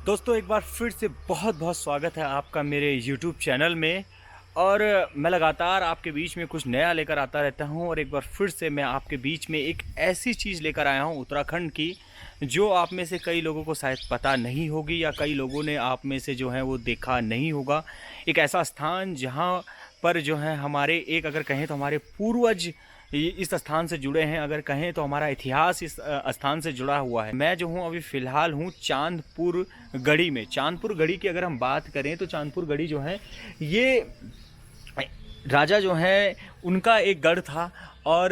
दोस्तों एक बार फिर से बहुत बहुत स्वागत है आपका मेरे YouTube चैनल में। और मैं लगातार आपके बीच में कुछ नया लेकर आता रहता हूं और एक बार फिर से मैं आपके बीच में एक ऐसी चीज़ लेकर आया हूं उत्तराखंड की, जो आप में से कई लोगों को शायद पता नहीं होगी या कई लोगों ने आप में से जो है वो देखा नहीं होगा। एक ऐसा स्थान जहां पर जो है हमारे एक अगर कहें तो हमारे पूर्वज इस स्थान से जुड़े हैं, अगर कहें तो हमारा इतिहास इस स्थान से जुड़ा हुआ है। मैं जो हूँ अभी फ़िलहाल हूँ चांदपुर गढ़ी में। चांदपुर गढ़ी की अगर हम बात करें तो चांदपुर गढ़ी जो है ये राजा जो है उनका एक गढ़ था। और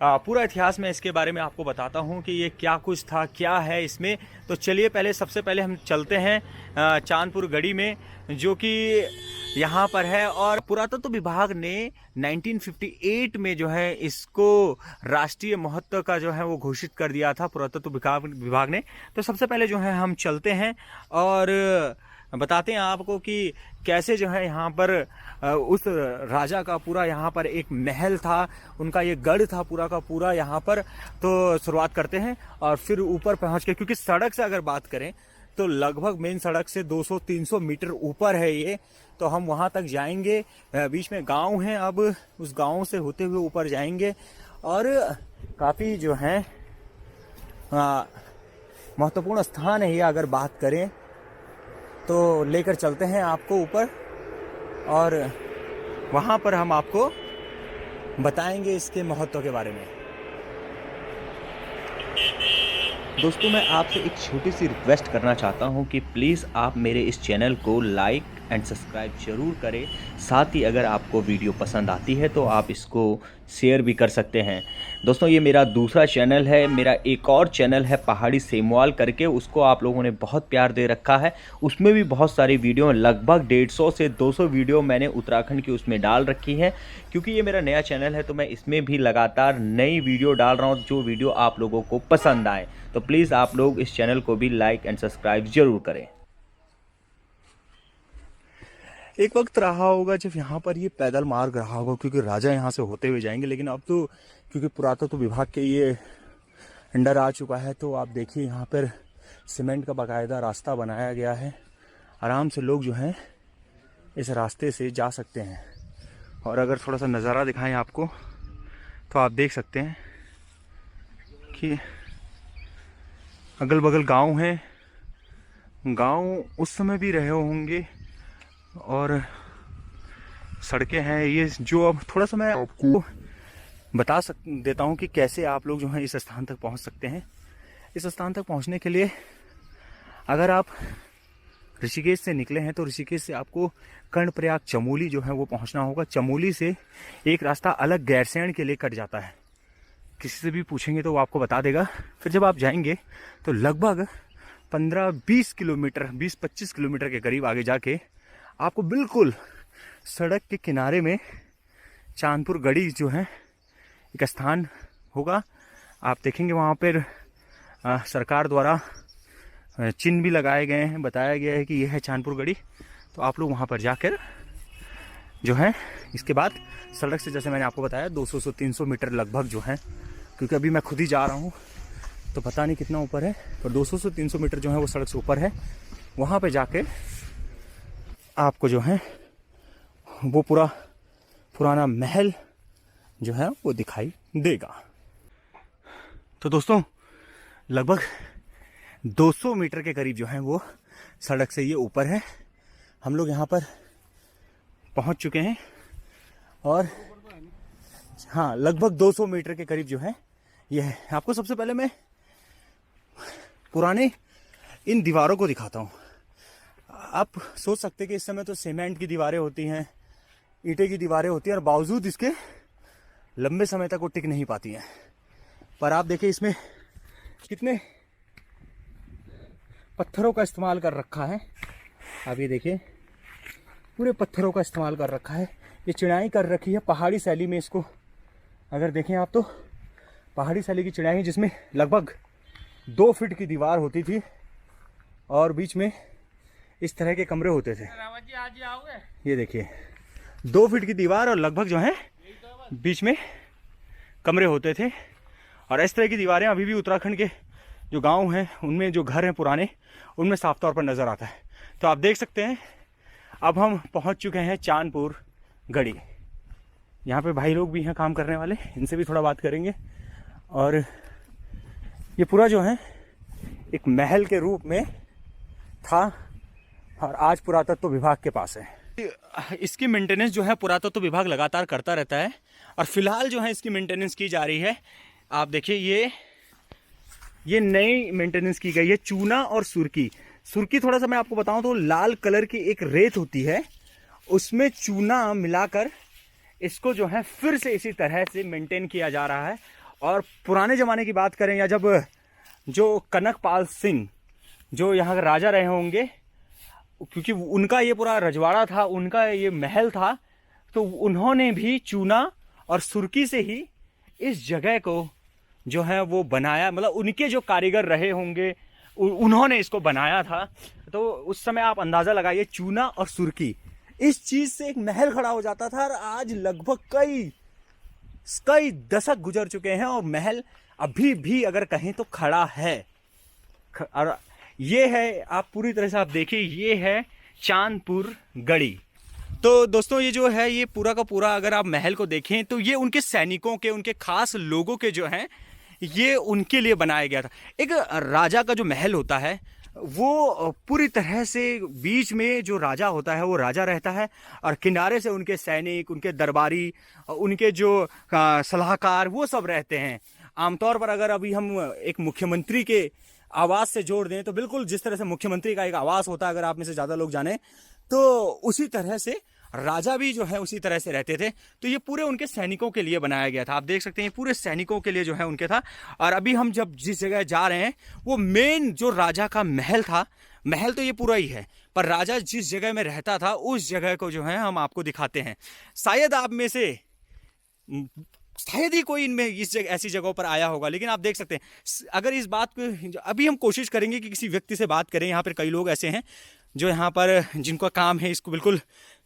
पूरा इतिहास में इसके बारे में आपको बताता हूँ कि ये क्या कुछ था, क्या है इसमें। तो चलिए सबसे पहले हम चलते हैं चांदपुर गढ़ी में, जो कि यहाँ पर है। और पुरातत्व विभाग ने 1958 में जो है इसको राष्ट्रीय महत्व का जो है वो घोषित कर दिया था पुरातत्व विभाग ने। तो सबसे पहले जो है हम चलते हैं और बताते हैं आपको कि कैसे जो है यहाँ पर उस राजा का पूरा यहाँ पर एक महल था, उनका ये गढ़ था पूरा का पूरा यहाँ पर। तो शुरुआत करते हैं और फिर ऊपर पहुँच के, क्योंकि सड़क से अगर बात करें तो लगभग मेन सड़क से 200-300 मीटर ऊपर है ये। तो हम वहाँ तक जाएंगे, बीच में गांव है, अब उस गांव से होते हुए ऊपर जाएंगे। और काफ़ी जो है महत्वपूर्ण स्थान है ये, अगर बात करें तो लेकर चलते हैं आपको ऊपर और वहाँ पर हम आपको बताएंगे इसके महत्व के बारे में। दोस्तों मैं आपसे एक छोटी सी रिक्वेस्ट करना चाहता हूं कि प्लीज़ आप मेरे इस चैनल को लाइक एंड सब्सक्राइब ज़रूर करें। साथ ही अगर आपको वीडियो पसंद आती है तो आप इसको शेयर भी कर सकते हैं। दोस्तों ये मेरा दूसरा चैनल है, मेरा एक और चैनल है पहाड़ी सेमवाल करके, उसको आप लोगों ने बहुत प्यार दे रखा है। उसमें भी बहुत सारी वीडियो, लगभग 150 से 200 वीडियो मैंने उत्तराखंड की उसमें डाल रखी है। क्योंकि ये मेरा नया चैनल है तो मैं इसमें भी लगातार नई वीडियो डाल रहा हूँ, जो वीडियो आप लोगों को पसंद आए। तो प्लीज़ आप लोग इस चैनल को भी लाइक एंड सब्सक्राइब ज़रूर करें। एक वक्त रहा होगा जब यहाँ पर ये पैदल मार्ग रहा होगा, क्योंकि राजा यहाँ से होते हुए जाएंगे। लेकिन अब तो क्योंकि पुरातत्व विभाग के ये अंडर आ चुका है, तो आप देखिए यहाँ पर सीमेंट का बाकायदा रास्ता बनाया गया है। आराम से लोग जो हैं इस रास्ते से जा सकते हैं। और अगर थोड़ा सा नज़ारा दिखाएं आपको तो आप देख सकते हैं कि अगल बगल गांव हैं। गांव उस समय भी रहे होंगे और सड़कें हैं ये, जो अब थोड़ा सा मैं आपको बता देता हूं कि कैसे आप लोग जो हैं इस स्थान तक पहुंच सकते हैं। इस स्थान तक पहुंचने के लिए अगर आप ऋषिकेश से निकले हैं तो ऋषिकेश से आपको कर्णप्रयाग चमोली जो है वो पहुंचना होगा। चमोली से एक रास्ता अलग गैरसैंण के लिए कट जाता है, किसी से भी पूछेंगे तो वो आपको बता देगा। फिर जब आप जाएंगे तो लगभग 15-20 किलोमीटर, 20-25 किलोमीटर के करीब आगे जाके आपको बिल्कुल सड़क के किनारे में चांदपुर गढ़ी जो है एक स्थान होगा। आप देखेंगे वहाँ पर सरकार द्वारा चिन्ह भी लगाए गए हैं, बताया गया है कि यह है चांदपुर गढ़ी। तो आप लोग वहाँ पर जाकर जो है इसके बाद सड़क से, जैसे मैंने आपको बताया, 200 से 300 मीटर लगभग जो है, क्योंकि अभी मैं खुद ही जा रहा हूँ तो पता नहीं कितना ऊपर है, पर 200 से 300 मीटर जो है वो सड़क से ऊपर है। वहाँ पे जाके आपको जो है वो पूरा पुराना महल जो है वो दिखाई देगा। तो दोस्तों लगभग 200 मीटर के करीब जो है वो सड़क से ये ऊपर है। हम लोग यहाँ पर पहुँच चुके हैं और हाँ, लगभग 200 मीटर के करीब जो है ये है। आपको सबसे पहले मैं पुराने इन दीवारों को दिखाता हूँ। आप सोच सकते हैं कि इस समय तो सीमेंट की दीवारें होती हैं, ईंटें की दीवारें होती हैं, और बावजूद इसके लंबे समय तक वो टिक नहीं पाती हैं। पर आप देखिए इसमें कितने पत्थरों का इस्तेमाल कर रखा है। आप ये देखिए पूरे पत्थरों का इस्तेमाल कर रखा है। ये चिनाई कर रखी है पहाड़ी शैली में। इसको अगर देखें आप तो पहाड़ी शैली की चिनाई है, जिसमें लगभग 2 फीट की दीवार होती थी और बीच में इस तरह के कमरे होते थे। ये देखिए 2 फीट की दीवार और लगभग जो है बीच में कमरे होते थे। और इस तरह की दीवारें अभी भी उत्तराखंड के जो गांव हैं उनमें जो घर हैं पुराने, उनमें साफ तौर पर नज़र आता है। तो आप देख सकते हैं अब हम पहुंच चुके हैं चांदपुर गढ़ी। यहाँ पे भाई लोग भी हैं काम करने वाले, इनसे भी थोड़ा बात करेंगे। और ये पूरा जो है एक महल के रूप में था और आज पुरातत्व विभाग के पास है। इसकी मेंटेनेंस जो है पुरातत्व विभाग लगातार करता रहता है और फिलहाल जो है इसकी मेंटेनेंस की जा रही है। आप देखिए ये नई मेंटेनेंस की गई है। चूना और सुर्की, सुर्की थोड़ा सा मैं आपको बताऊं तो लाल कलर की एक रेत होती है, उसमें चूना मिलाकर इसको जो है फिर से इसी तरह से मेंटेन किया जा रहा है। और पुराने ज़माने की बात करें या जब जो कनकपाल सिंह जो यहाँ के राजा रहे होंगे, क्योंकि उनका ये पूरा रजवाड़ा था, उनका ये महल था, तो उन्होंने भी चूना और सुर्की से ही इस जगह को जो है वो बनाया। मतलब उनके जो कारीगर रहे होंगे उन्होंने इसको बनाया था। तो उस समय आप अंदाज़ा लगाइए, चूना और सुर्की, इस चीज़ से एक महल खड़ा हो जाता था। और आज लगभग कई दशक गुजर चुके हैं और महल अभी भी अगर कहें तो खड़ा है। और ये है, आप पूरी तरह से आप देखिए, ये है चांदपुर गढ़ी। तो दोस्तों ये जो है ये पूरा का पूरा अगर आप महल को देखें तो ये उनके सैनिकों के, उनके खास लोगों के जो हैं ये उनके लिए बनाया गया था। एक राजा का जो महल होता है वो पूरी तरह से बीच में जो राजा होता है वो राजा रहता है और किनारे से उनके सैनिक, उनके दरबारी, उनके जो सलाहकार वो सब रहते हैं। आमतौर पर अगर अभी हम एक मुख्यमंत्री के आवास से जोड़ दें तो बिल्कुल जिस तरह से मुख्यमंत्री का एक आवास होता है, अगर आप में से ज़्यादा लोग जाने तो उसी तरह से राजा भी जो है उसी तरह से रहते थे। तो ये पूरे उनके सैनिकों के लिए बनाया गया था। आप देख सकते हैं पूरे सैनिकों के लिए जो है उनके था। और अभी हम जब जिस जगह जा रहे हैं वो मेन जो राजा का महल था, महल तो ये पूरा ही है, पर राजा जिस जगह में रहता था उस जगह को जो है हम आपको दिखाते हैं। शायद आप में से शायद ही कोई इनमें इस जगह ऐसी जगहों पर आया होगा, लेकिन आप देख सकते हैं अगर इस बात को अभी हम कोशिश करेंगे कि किसी व्यक्ति से बात करें। यहाँ पर कई लोग ऐसे हैं जो यहाँ पर जिनका काम है इसको बिल्कुल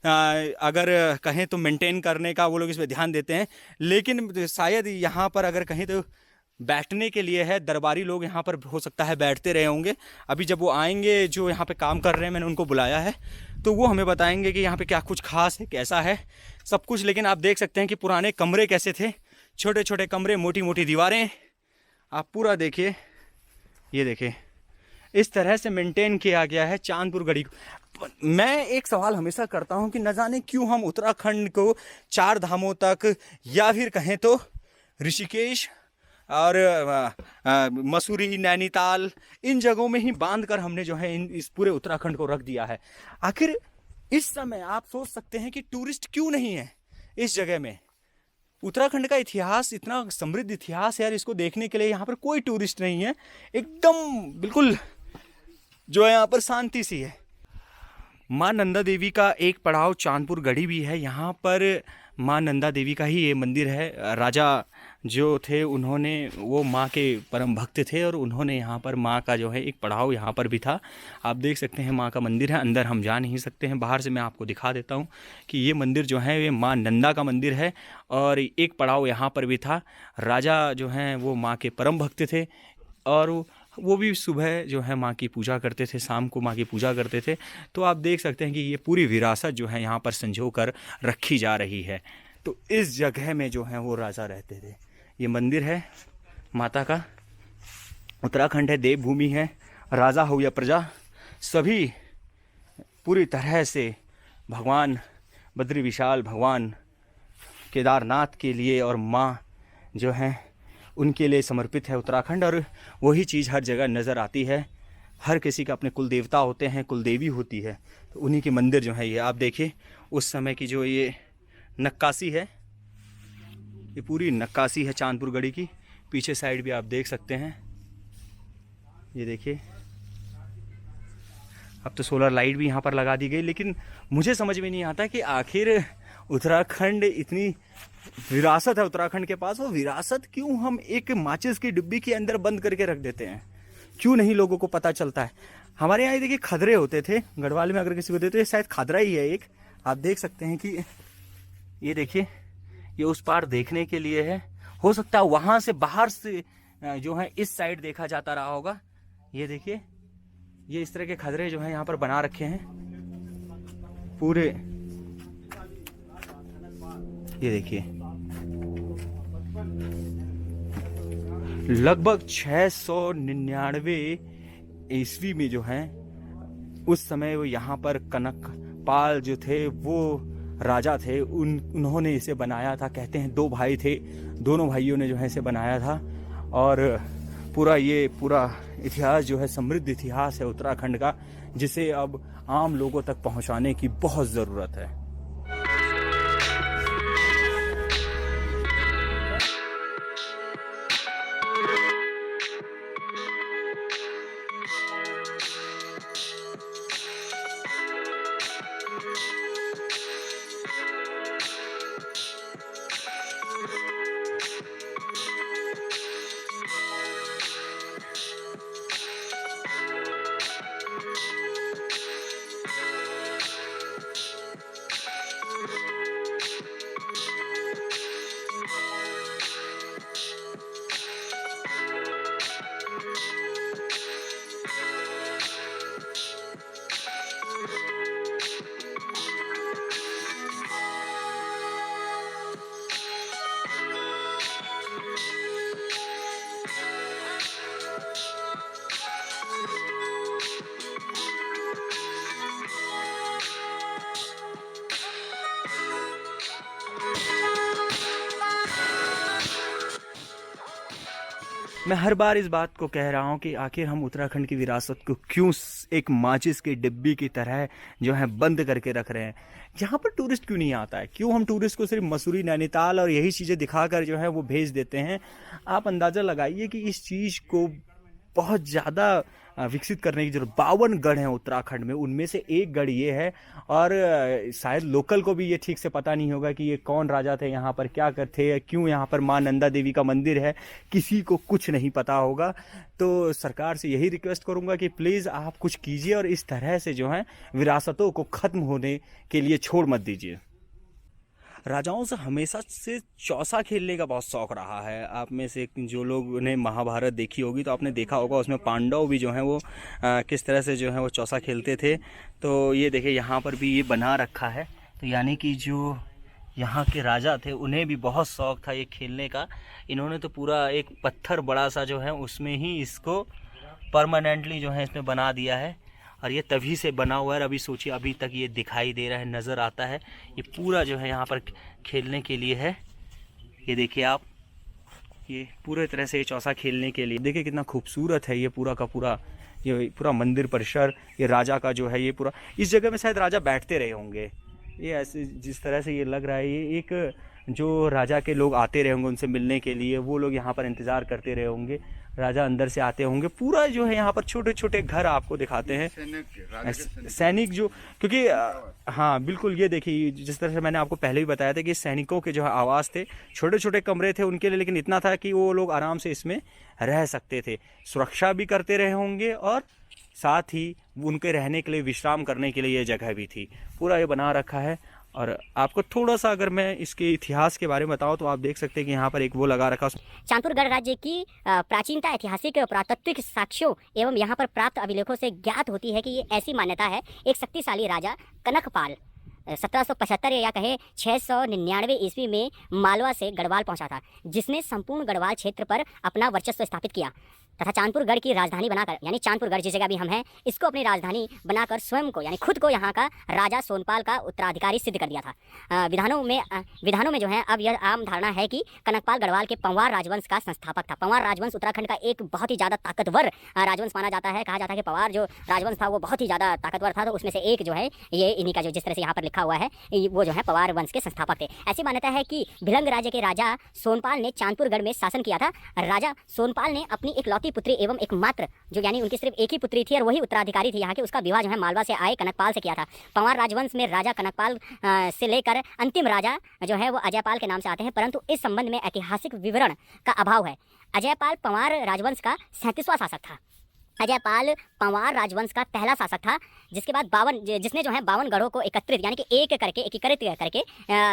अगर कहें तो मेंटेन करने का, वो लोग इस पर ध्यान देते हैं। लेकिन शायद यहाँ पर अगर कहें तो बैठने के लिए है, दरबारी लोग यहाँ पर हो सकता है बैठते रहे होंगे। अभी जब वो आएंगे जो यहाँ पे काम कर रहे हैं, मैंने उनको बुलाया है, तो वो हमें बताएंगे कि यहाँ पे क्या कुछ खास है, कैसा है सब कुछ। लेकिन आप देख सकते हैं कि पुराने कमरे कैसे थे, छोटे छोटे कमरे, मोटी मोटी दीवारें। आप पूरा देखिए, ये देखिए इस तरह से मेंटेन किया गया है चांदपुर गढ़ी को। मैं एक सवाल हमेशा करता हूं कि न जाने क्यों हम उत्तराखंड को 4 धामों तक या फिर कहें तो ऋषिकेश और मसूरी, नैनीताल, इन जगहों में ही बांध कर हमने जो है इस पूरे उत्तराखंड को रख दिया है। आखिर इस समय आप सोच सकते हैं कि टूरिस्ट क्यों नहीं है इस जगह में। उत्तराखंड का इतिहास इतना समृद्ध इतिहास है यार, इसको देखने के लिए यहाँ पर कोई टूरिस्ट नहीं है। एकदम बिल्कुल जो है यहाँ पर शांति सी है। माँ नंदा देवी का एक पड़ाव चांदपुर गढ़ी भी है। यहाँ पर माँ नंदा देवी का ही ये मंदिर है। राजा जो थे उन्होंने, वो माँ के परम भक्त थे और उन्होंने यहाँ पर माँ का जो है एक पड़ाव यहाँ पर भी था। आप देख सकते हैं माँ का मंदिर है, अंदर हम जा नहीं सकते हैं, बाहर से मैं आपको दिखा देता हूँ कि ये मंदिर जो है ये माँ नंदा का मंदिर है और एक पड़ाव यहाँ पर भी था। राजा जो हैं वो माँ के परम भक्त थे और वो भी सुबह जो है माँ की पूजा करते थे, शाम को माँ की पूजा करते थे। तो आप देख सकते हैं कि ये पूरी विरासत जो है यहाँ पर संजो कर रखी जा रही है। तो इस जगह में जो है वो राजा रहते थे। ये मंदिर है माता का। उत्तराखंड है, देवभूमि है, राजा हो या प्रजा, सभी पूरी तरह से भगवान बद्री विशाल, भगवान केदारनाथ के लिए और माँ जो है उनके लिए समर्पित है उत्तराखंड। और वही चीज़ हर जगह नज़र आती है। हर किसी का अपने कुल देवता होते हैं, कुल देवी होती है, तो उन्हीं के मंदिर जो है ये आप देखिए उस समय की जो ये नक्काशी है, ये पूरी नक्काशी है चांदपुर गढ़ी की। पीछे साइड भी आप देख सकते हैं, ये देखिए। अब तो सोलर लाइट भी यहाँ पर लगा दी गई, लेकिन मुझे समझ में नहीं आता कि आखिर उत्तराखंड इतनी विरासत है उत्तराखंड के पास, वो विरासत क्यों हम एक माचिस की डिब्बी के अंदर बंद करके रख देते हैं, क्यों नहीं लोगों को पता चलता है। हमारे यहाँ देखिए खदरे होते थे गढ़वाल में, अगर किसी को देते तो ये शायद खदरा ही है एक। आप देख सकते हैं कि ये देखिए ये उस पार देखने के लिए है, हो सकता है वहाँ से बाहर से जो है इस साइड देखा जाता रहा होगा। ये देखिए ये इस तरह के खदरे जो हैं यहाँ पर बना रखे हैं पूरे। ये देखिए लगभग 699 ईस्वी में जो है उस समय वो यहाँ पर कनकपाल जो थे वो राजा थे, उन्होंने इसे बनाया था। कहते हैं 2 भाई थे, दोनों भाइयों ने जो है इसे बनाया था। और पूरा इतिहास जो है समृद्ध इतिहास है उत्तराखंड का, जिसे अब आम लोगों तक पहुंचाने की बहुत ज़रूरत है। मैं हर बार इस बात को कह रहा हूँ कि आखिर हम उत्तराखंड की विरासत को क्यों एक माचिस के डिब्बी की तरह जो है बंद करके रख रहे हैं। यहाँ पर टूरिस्ट क्यों नहीं आता है? क्यों हम टूरिस्ट को सिर्फ मसूरी, नैनीताल और यही चीज़ें दिखाकर जो है वो भेज देते हैं? आप अंदाज़ा लगाइए कि इस चीज़ को बहुत ज़्यादा विकसित करने की जरूरत। 52 गढ़ हैं उत्तराखंड में, उनमें से एक गढ़ ये है। और शायद लोकल को भी ये ठीक से पता नहीं होगा कि ये कौन राजा थे, यहाँ पर क्या करते, क्यों यहाँ पर माँ नंदा देवी का मंदिर है, किसी को कुछ नहीं पता होगा। तो सरकार से यही रिक्वेस्ट करूँगा कि प्लीज़ आप कुछ कीजिए और इस तरह से जो है विरासतों को ख़त्म होने के लिए छोड़ मत दीजिए। राजाओं से हमेशा से चौसा खेलने का बहुत शौक रहा है। आप में से जो लोग ने महाभारत देखी होगी तो आपने देखा होगा उसमें पांडव भी जो हैं वो किस तरह से जो है वो चौसा खेलते थे। तो ये देखिए यहाँ पर भी ये बना रखा है। तो यानी कि जो यहाँ के राजा थे उन्हें भी बहुत शौक था ये खेलने का। इन्होंने तो पूरा एक पत्थर बड़ा सा जो है उसमें ही इसको परमानेंटली जो है इसमें बना दिया है। और ये तभी से बना हुआ है। अभी सोचिए अभी तक ये दिखाई दे रहा है, नज़र आता है। ये पूरा जो है यहाँ पर खेलने के लिए है। ये देखिए आप, ये पूरे तरह से ये चौसा खेलने के लिए। देखिए कितना खूबसूरत है ये पूरा का पूरा, ये पूरा मंदिर परिसर। ये राजा का जो है ये पूरा, इस जगह में शायद राजा बैठते रहे होंगे। ये ऐसे जिस तरह से ये लग रहा है, ये एक जो राजा के लोग आते रहे होंगे उनसे मिलने के लिए, वो लोग यहाँ पर इंतज़ार करते रहे होंगे। राजा अंदर से आते होंगे। पूरा जो है यहाँ पर छोटे छोटे घर आपको दिखाते हैं, सैनिक जो, क्योंकि हाँ बिल्कुल, ये देखिए जिस तरह से मैंने आपको पहले भी बताया था कि सैनिकों के जो है आवास थे, छोटे छोटे कमरे थे उनके लिए, लेकिन इतना था कि वो लोग आराम से इसमें रह सकते थे। सुरक्षा भी करते रहे होंगे और साथ ही उनके रहने के लिए, विश्राम करने के लिए ये जगह भी थी। पूरा ये बना रखा है। और आपको थोड़ा सा अगर मैं इसके इतिहास के बारे में बताऊं तो आप देख सकते हैं कि यहाँ पर एक वो लगा रखा। चांदपुर गढ़ राज्य की प्राचीनता ऐतिहासिक पुरातात्विक साक्ष्यों एवं यहाँ पर प्राप्त अभिलेखों से ज्ञात होती है कि ये ऐसी मान्यता है, एक शक्तिशाली राजा कनकपाल 1775 या कहे 699 ईस्वी में मालवा से गढ़वाल पहुंचा था, जिसने संपूर्ण गढ़वाल क्षेत्र पर अपना वर्चस्व स्थापित किया तथा चांदपुर गढ़ की राजधानी बनाकर, यानी चांदपुर गढ़ जिस जगह भी हम हैं, इसको अपनी राजधानी बनाकर स्वयं को, यानी खुद को यहाँ का राजा सोनपाल का उत्तराधिकारी सिद्ध कर दिया था। विधानों में जो है अब यह आम धारणा है कि कनकपाल गढ़वाल के पंवार राजवंश का संस्थापक था। पंवार राजवंश उत्तराखंड का एक बहुत ही ज़्यादा ताकतवर राजवंश माना जाता है। कहा जाता है कि पंवार जो राजवंश था वो बहुत ही ज़्यादा ताकतवर था, तो उसमें से एक जो है ये इन्हीं का, जो जिस तरह से यहाँ पर लिखा हुआ है, वो जो है पंवार वंश के संस्थापक थे। ऐसी मान्यता है कि भिलंग राज्य के राजा सोनपाल ने चांदपुर गढ़ में शासन किया था। राजा सोनपाल ने अपनी इकलौती पुत्री एवं एकमात्र, जो यानी उनकी सिर्फ एक ही पुत्री थी और वही उत्तराधिकारी थी यहाँ के, उसका विवाह जो है मालवा से आए कनकपाल से किया था। पंवार राजवंश में राजा कनकपाल से लेकर अंतिम राजा जो है वो अजयपाल के नाम से आते हैं, परंतु इस संबंध में ऐतिहासिक विवरण का अभाव है। अजयपाल पंवार राजवंश का 37वां शासक था। अजयपाल पंवार राजवंश का पहला शासक था, जिसके बाद जिसने जो है 52 गढ़ों को एकत्रित यानी कि एकीकृत करके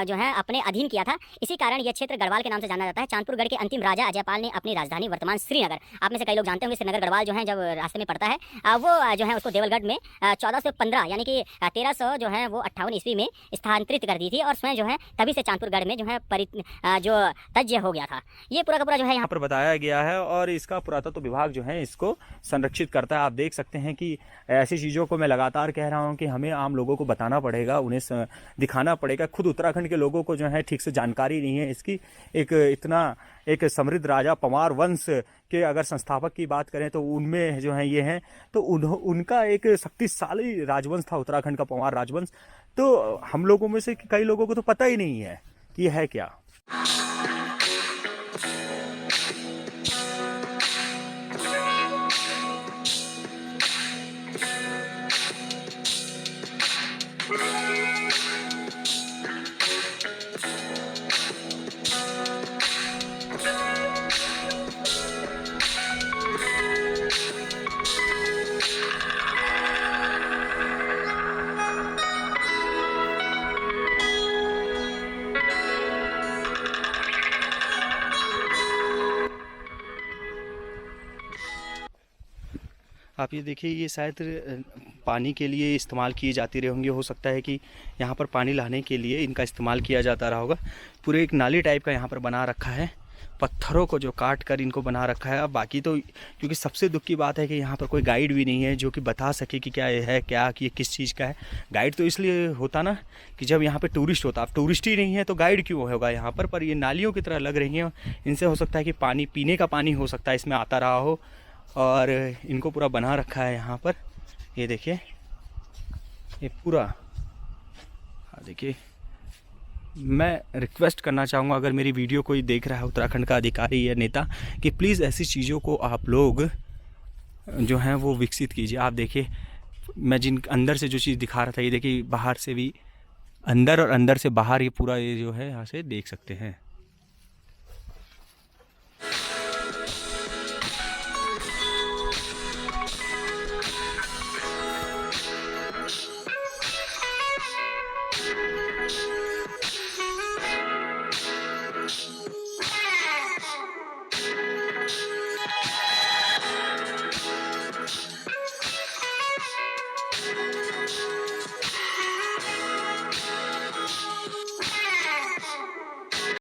जो है अपने अधीन किया था। इसी कारण यह क्षेत्र गढ़वाल के नाम से जाना जाता है। चांदपुर गढ़ के अंतिम राजा अजयपाल ने अपनी राजधानी वर्तमान श्रीनगर, आप में से कई लोग जानते होंगे श्रीनगर गढ़वाल जो है जब रास्ते में पड़ता है, वो जो है उसको देवलगढ़ में 1415 यानी कि 1300 जो है वो 58 ईस्वी में स्थानांतरित कर दी थी और स्वयं जो है तभी से चांदपुर गढ़ में जो है जो तज्य हो गया था। ये पूरा का पूरा जो है यहाँ पर बताया गया है और इसका पुरातत्व विभाग जो है इसको संरक्षित करता है। आप देख सकते हैं कि ऐसी चीज़ों को मैं लगातार कह रहा हूँ कि हमें आम लोगों को बताना पड़ेगा, उन्हें दिखाना पड़ेगा। खुद उत्तराखंड के लोगों को जो है ठीक से जानकारी नहीं है इसकी। एक समृद्ध राजा पंवार वंश के अगर संस्थापक की बात करें तो उनमें जो है ये हैं, तो उनका एक शक्तिशाली राजवंश था उत्तराखंड का पंवार राजवंश। तो हम लोगों में से कई लोगों को तो पता ही नहीं है कि ये है क्या। आप ये देखिए, ये शायद पानी के लिए इस्तेमाल किए जाती रहे होंगे। हो सकता है कि यहाँ पर पानी लाने के लिए इनका इस्तेमाल किया जाता रहा होगा। पूरे एक नाली टाइप का यहाँ पर बना रखा है, पत्थरों को जो काट कर इनको बना रखा है। अब बाकी तो क्योंकि सबसे दुख की बात है कि यहाँ पर कोई गाइड भी नहीं है जो कि बता सके कि क्या ये है, क्या कि ये किस चीज़ का है। गाइड तो इसलिए होता ना कि जब यहाँ पे टूरिस्ट होता। अब टूरिस्ट ही नहीं है तो गाइड क्यों होगा यहाँ पर ये नालियों की तरह लग रही हैं। इनसे हो सकता है कि पानी पीने का पानी हो सकता है इसमें आता रहा हो और इनको पूरा बना रखा है यहाँ पर। ये देखिए, ये पूरा देखिए। मैं रिक्वेस्ट करना चाहूँगा अगर मेरी वीडियो कोई देख रहा है उत्तराखंड का अधिकारी या नेता, कि प्लीज़ ऐसी चीज़ों को आप लोग जो हैं वो विकसित कीजिए। आप देखिए, मैं जिन अंदर से जो चीज़ दिखा रहा था, ये देखिए बाहर से भी अंदर और अंदर से बाहर, ये पूरा ये जो है यहाँ से देख सकते हैं।